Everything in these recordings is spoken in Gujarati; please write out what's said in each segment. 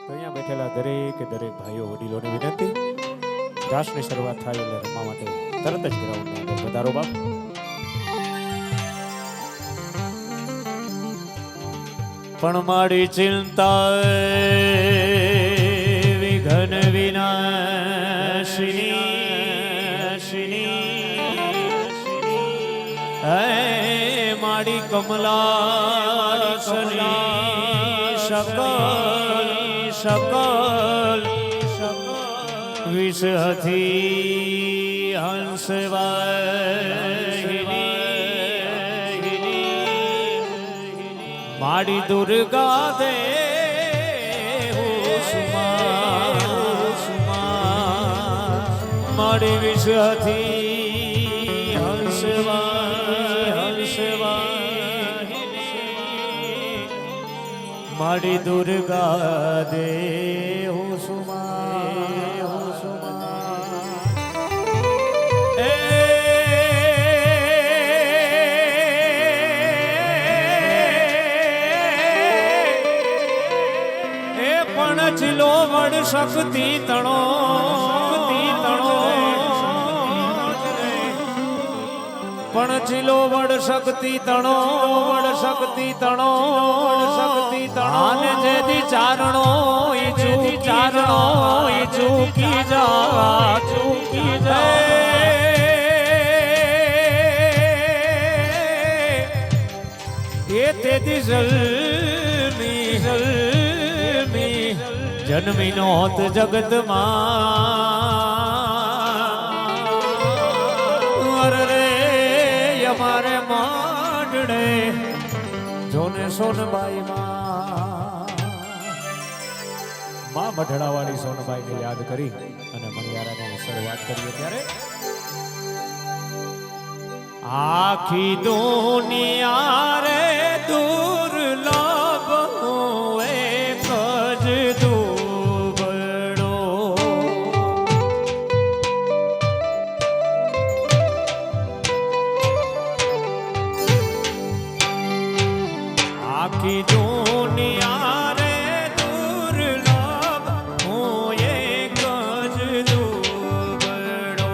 તો અહીંયા બેઠેલા દરેક ભાઈઓ વડીલોને વિનંતી, રાસની શરૂઆત થાય એટલે રમવા માટે તરત જ ગ્રાઉન્ડની અંદર પધારો બાપ. પણ મારી ચિંતા વિઘન વિનાશિની હે મારી કમલા શકલ વિષ હતી હંસવાહિની મારી દુર્ગા દે મારી વિષ હતી હંસવાહિની મારી દુર્ગા દે જિલો વડ શક્તિ તણો પણ જિલો વડ શક્તિ તણો અને જેથી ચારણો ચૂકી જાય એ તેથી જન્મી નોત જગતમાં રે અમારે માંડણે જોને સોનબાઈ માં મઢડાવાળી સોનબાઈને યાદ કરી અને મણિયારાની શરૂઆત કરીએ ત્યારે આખી દુનિયા રે દુર્લભ એક જ આખી દુનિયા રે દુર્લભ હું એક જ દુબળો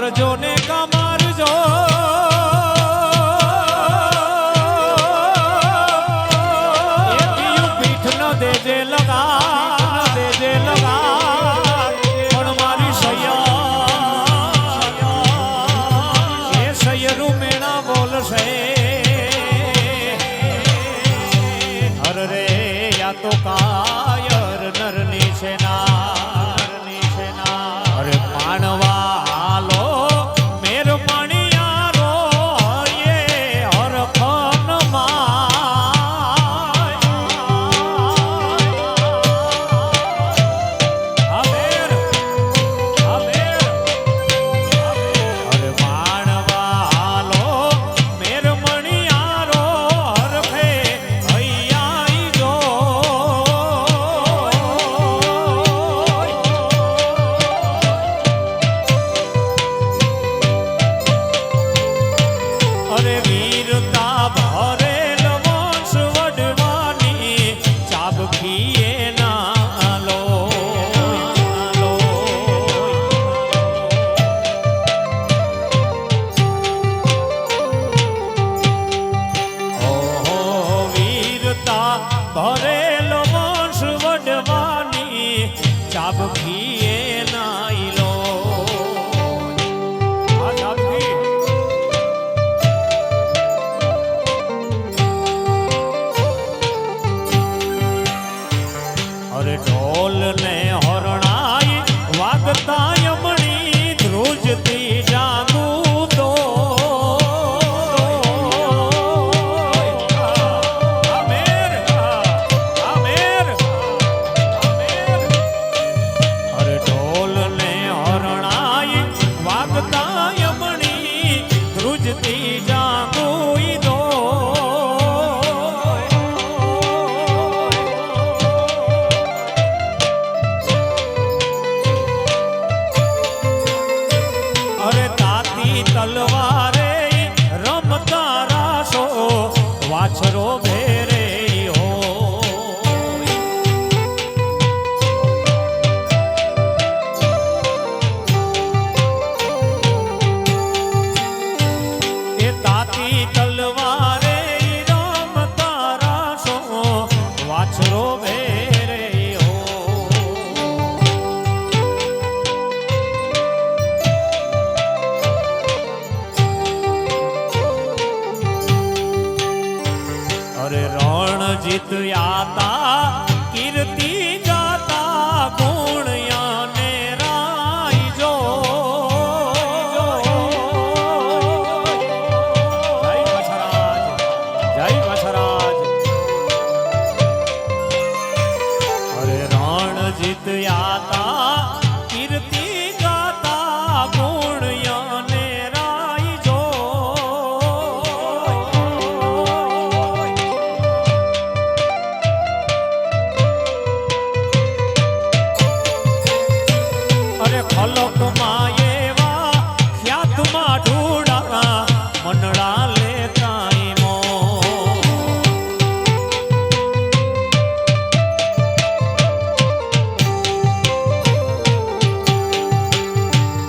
કરજો ને કમારજો એ પીયું પીઠ ન દેજે લગા દેજે લગા પણ મારી સૈયા એ સૈયરું મેણા બોલશે હર રે યા તો કાયર નરની સેના અરે માનવા હાલો મેર મણિયારો હરિયે હરખન અરે માનવા હાલો મેર મણિયારો હરખે હૈયાઈ જો અરે વીરતા ભરેલ વંશ વડવાની ચાબખીએ ના લો ઓહો વીરતા ભરેલ વંશ વડવાની ચાબખીએ ના લો આ ચાબખી અરે ઢોલ ને હરણાઈ વાગતા યમણી ધ્રુજતી જાગુ તો અરે ઢોલ ને હરણાઈ વાગતા યમણી ધ્રુજતી જાગુ દો અરે તાતી તલવારે રમતા રાસો વાછરો ભેરે હો એ તાતી તલવારે રમતા રાસો વાછરો ભેરે હો અરે રણ જીત્યાતા કીર્તિ ગાતા ગુણ્યાને રાઈજો જય વછરાજ અરે રણ જીત્યાતા કીર્તિ ગાતા ગુણ્યાને રાઈજો અરે ખલકમાં એવા ખ્યાતમાં ઢૂંઢા મનડા લેતાઈ મો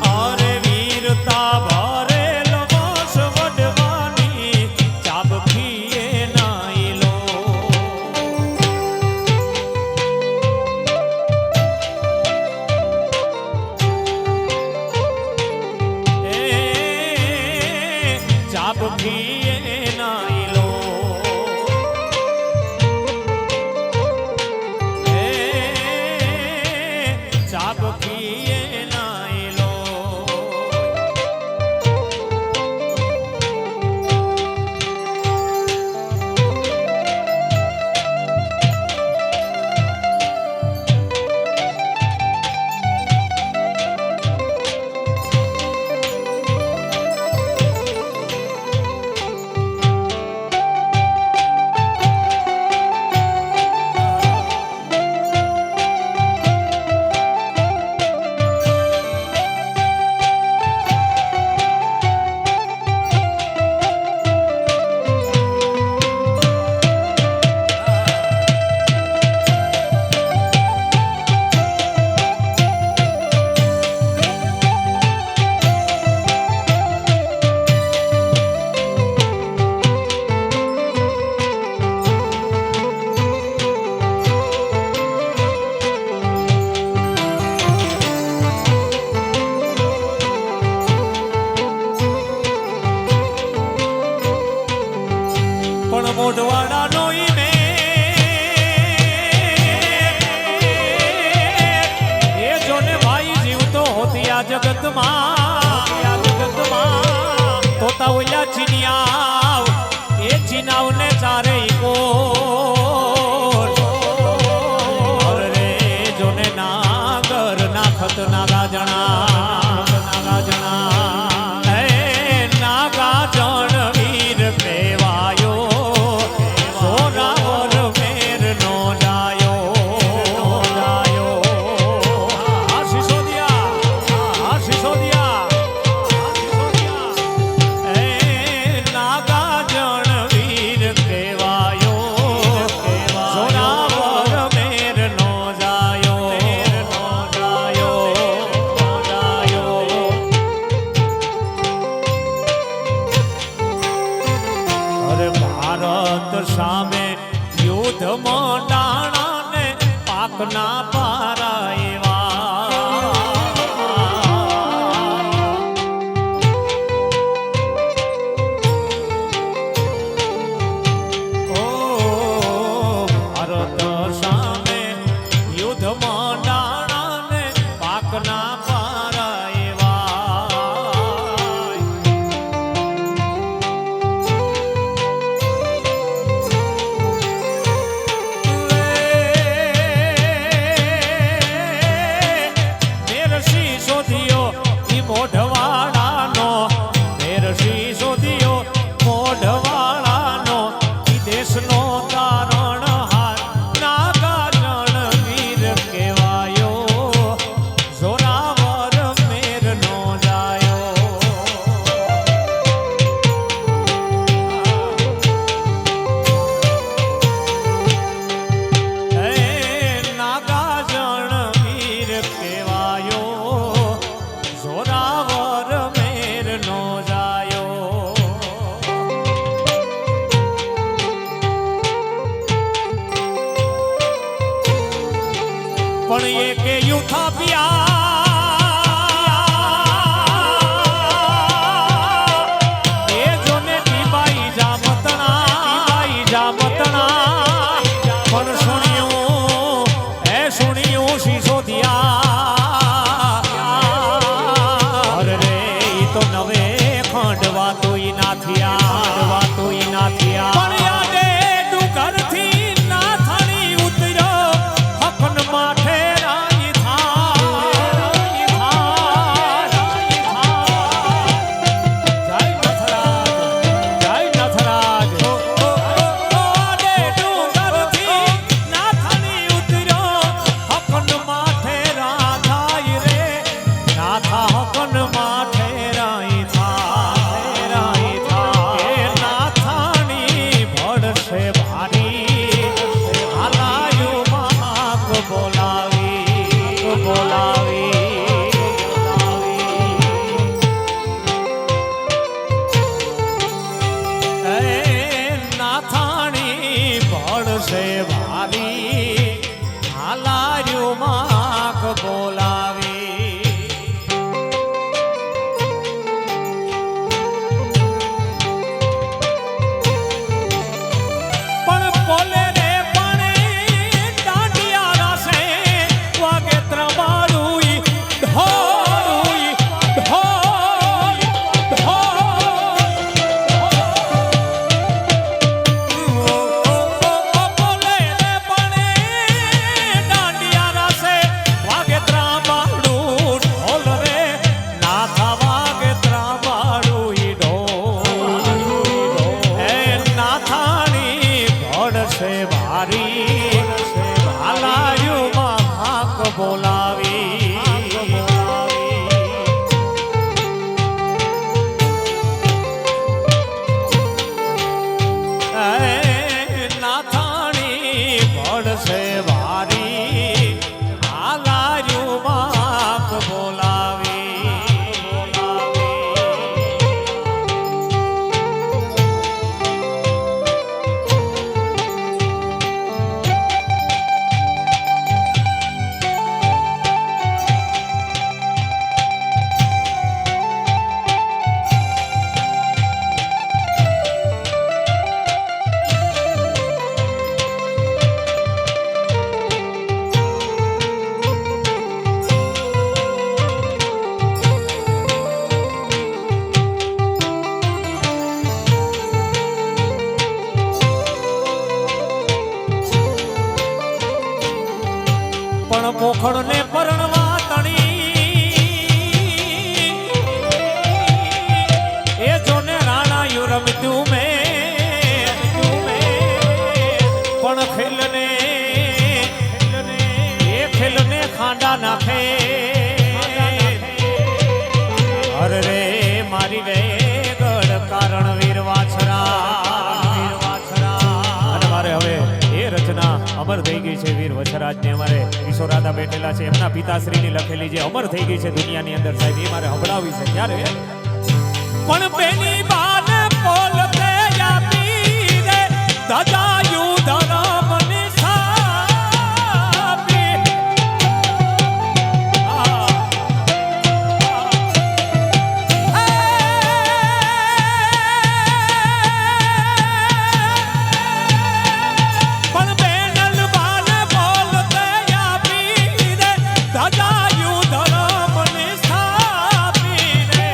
અરે વીરતા ભરેલ વંશ વડવાની ચાબખીએ નાઈ લો જીનિયાવ એ જીનાવને ચારે કોર અરે જોને નાગર નાખત નાગા જણા હે નાગા જણ વીર કહેવાયો સોરાવર મેર નો જાયો સામે યુદ્ધ મોડાણા ને પાકના પારા એવા ઓ ભારત સામે યુદ્ધ મોડાણા ને પાકના પારા એવા મોઢવાળાનો મેરશી શોધ્યો મોઢવાળાનો દેશનો તારણ હાર નાગા જણ વીર કહેવાયો જોરાવર મેર નો જાયો હે નાગા જણ વીર કહેવાયો જોરાવર મેર નો જાયો પણ એ કે યુથા પિયા એ જોને ટીબાઈ જામતણા પણ સુણ્યું શીશોદિયા તો નવે ખંડવા તોય ના થયા પણ યાદે ડુંગરથી ના થાળી ઉતર્યો હકન માથે રાઈ જય નથરાજ ડુંગરથી ના થાળી ઉતર્યો હકન માથે રાધાય રે નાથા હકન માથે ભળશે ભારી હાલાર્યું માખ બોલાવી પણ બોલે રે પણ દાંડિયા રાસે વાગે ત્રમાડું ભારી હાલાયું માખ બોલાવી નાથાણી ભળશે ભારી હાલાયું માખ બોલાવી પણ પોખડને પરણવા તણી એ જોને રાણા યુ રમતું મેં પણ ખેલને ખાંડા નાખે અરે રે મારી વેગડ કારણ વીર વાછરા અને મારે હવે એ રચના અમર થઈ ગઈ છે વીર વછરાજને અમારે કિશોરાદા બેઠેલા છે એમના પિતાશ્રીની લખેલી જે અમર થઈ ગઈ છે દુનિયાની અંદર સાહેબ એ મારે સંભળાવી છે ત્યારે પણ બેની બાને બોલતે આપી રે દજાયું ધરમની સાપી પણ બેનલ બાને બોલતે આપી રે દજાયું ધરમની સાપી રે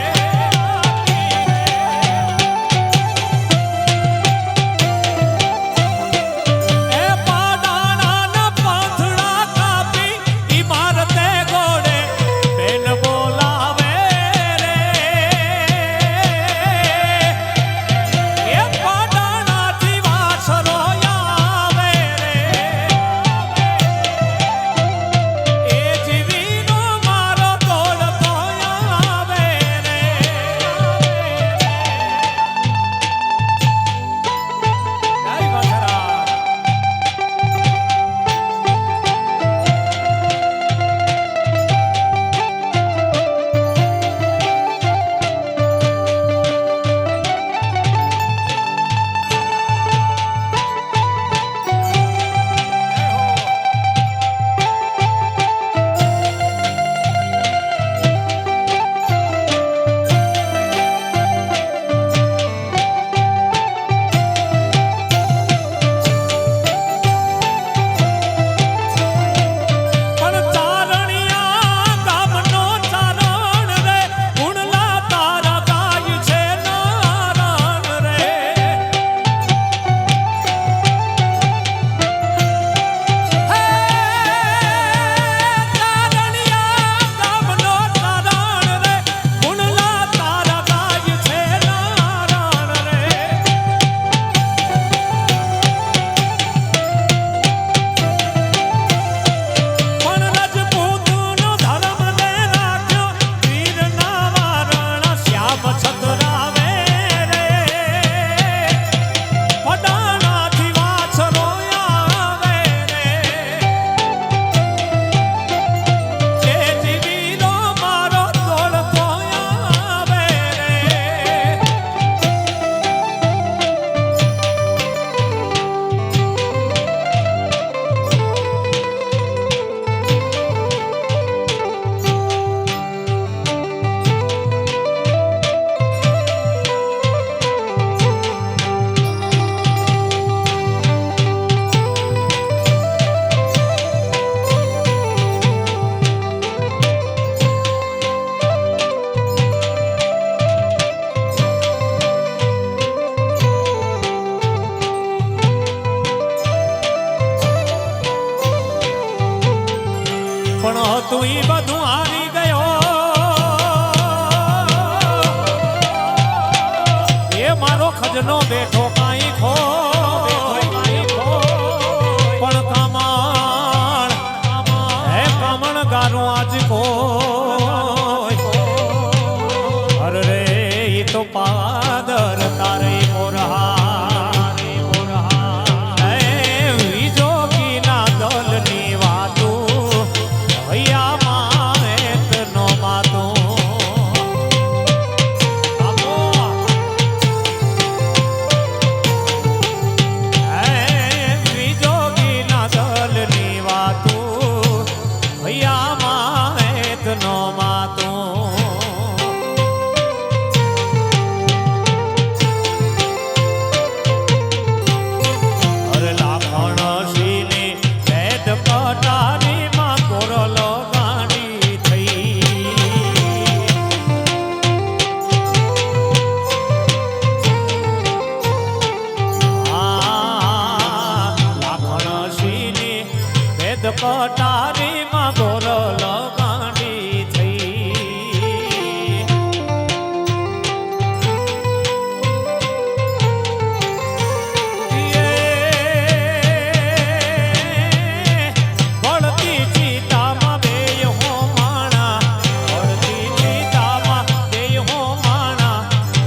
તું ઈ બધું હારી ગયો એ મારો ખજનો બેઠો કાઈ ખો પણ કમણ હે કમણ ગારું આજ કો અરે રે ઈ તો પાદર તારે મોરહા કાઠાની માં ગોરલ ગાંડી થઈ બળતી ચિતામાં બે હો માણા બળતી ચિતામાં બે હો માણા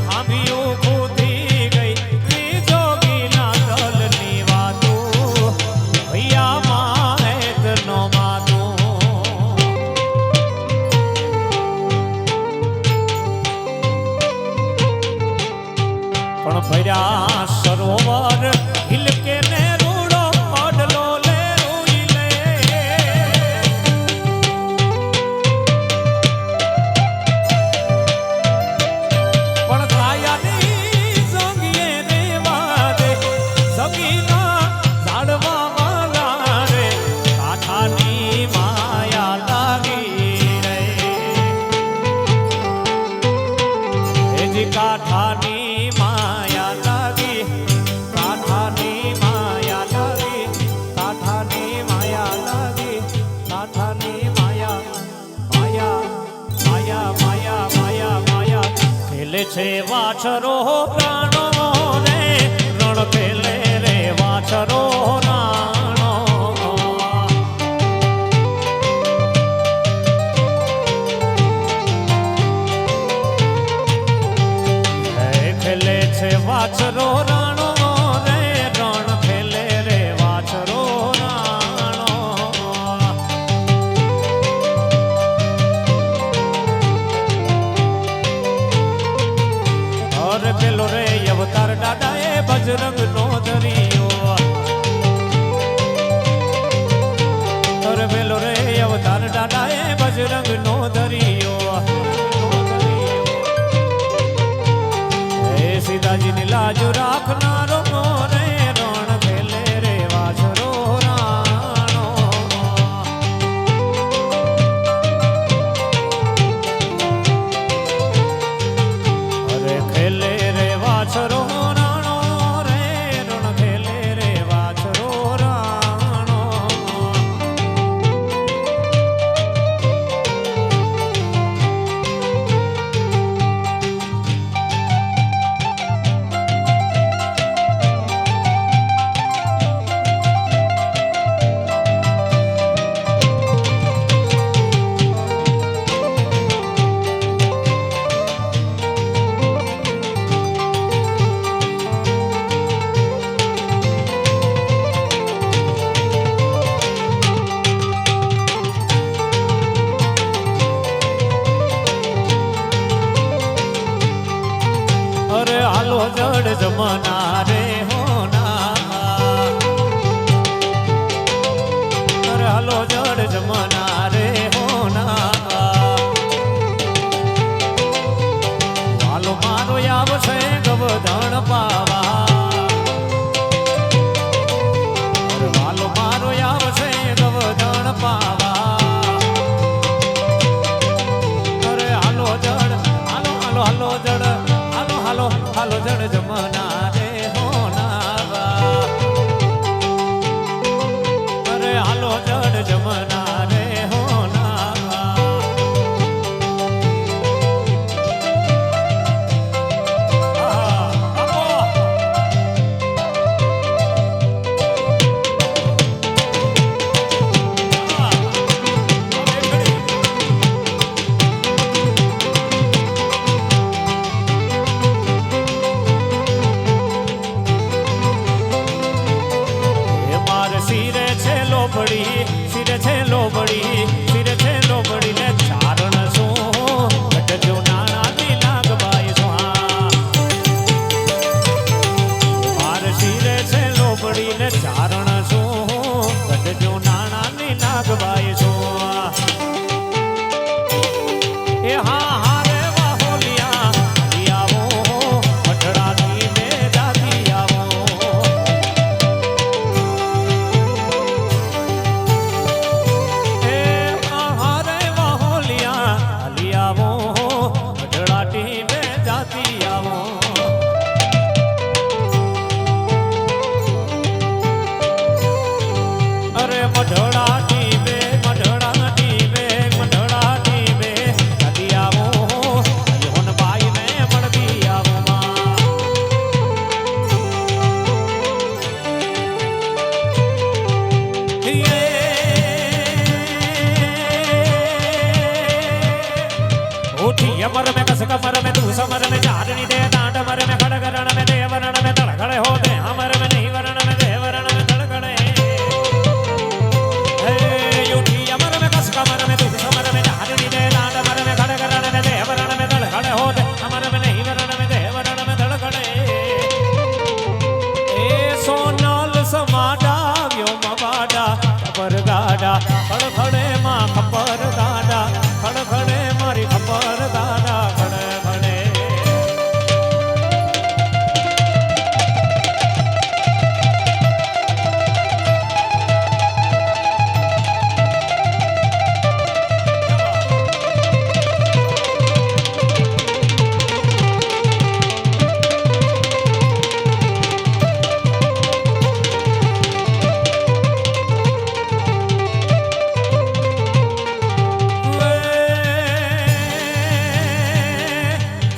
આંબિયું કૂદી ગઈ જોગીના દલની વાતું ભૈયા માહેતનો માતું પણ ભર્યા સરોવર હિલકે ને રૂડો અડલો લે રૂઈ લે પણ કાયાની સંગીએ રેવા દે સંગીના ઝાડવા વાલા રે કાઠાની માયા લાગી રે એજી કાઠાની માયા લાગી કાઠાની માયા લાગી કાઠાની માયા લાગી કાઠાની માયા માયા માયા માયા માયા માયા ખેલે છે વાછરો પ્રાણો રે રણ ખેલે રે વાછરો રાણો ખેલે છે વાછરો રાણો રે રણ ખેલે રે વાછરો રાણો અરે પેલો રે અવતાર દાદા એ બજરંગ નો ધરિયો અરે પેલો રે અવતાર દાદા એ બજરંગ નો ધરિયો સીતાજીની લાજ રાખનારો રે રણ ખેલે રે વાછરો રાણો અરે ખેલે રે વાછરો રાણો રે રણ ખેલે રે વાછરો રાણો અરે હાલો જડ જમના રે હોના અરે હાલો જડ જમના રે હોના હાલો મારો આવશે ગવધણ પાવા અરે હાલો મારો આવશે ગવધણ પાવા અરે હાલો જડ હાલો હાલો હાલો જડ હાલો હાલો જડ જમના રે હોનાવા અરે હાલો જડ જમના રે હોનાવા સિરે છે લોબડી સિરે છે લોબડી ને ચારણ શું કટજો નાણાની નાગબાઈ સ્વા માર સિરે છે લોબડી ને ચારણ શું કટજો નાણાની નાગબાઈ સ્વા એ હા હા રે વાહોલિયા આવો પટડાની બે જાતી આવો મઢડા अमर में कस कमर में तू समर में चांदनी दे डांड मर में खड़गरण में देवरण में तड़खड़े होते अमर में नहीं वरण में देवरण में तड़खड़े उठी अमर में कस कमर में तू समर में चांदनी दे डांड मर में खड़गरण में देवरण में तड़खड़े होते अमर में नहीं वरण में देवरण में तड़खड़े सोनल समाडा व्योम वाडा खबर गाडा खड़खड़े मां खबर गाडा खड़खड़े मारी खबर गाडा खड़खड़े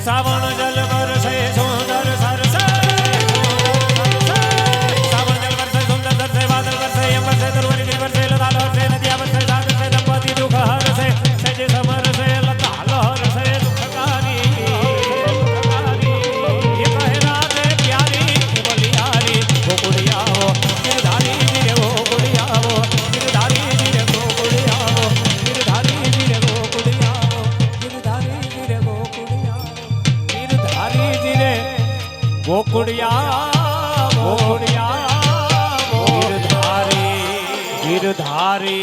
सावन जल बरसे सुंदर सरसे सावन जल बरसे सुंदर सरसे बादल बरसे यम बरसे दुर्वरी गिर बरसे लता लहरसे नदिया बरसे सागर से दंपति दुख हरसे सहज समर से लता लहरसे दुखकारी ये कहे राधे प्यारी बलियारी गोकुड़िया हो गिरधारी वीर गोकुड़िया हो गिरधारी वीर गोकुड़िया हो गिरधारी वीर गोकुड़िया हो गिरधारी वीर गोकुड़िया गिरधारी वीरे गोकुड़िया गोकुड़िया गिरधारी गिरधारी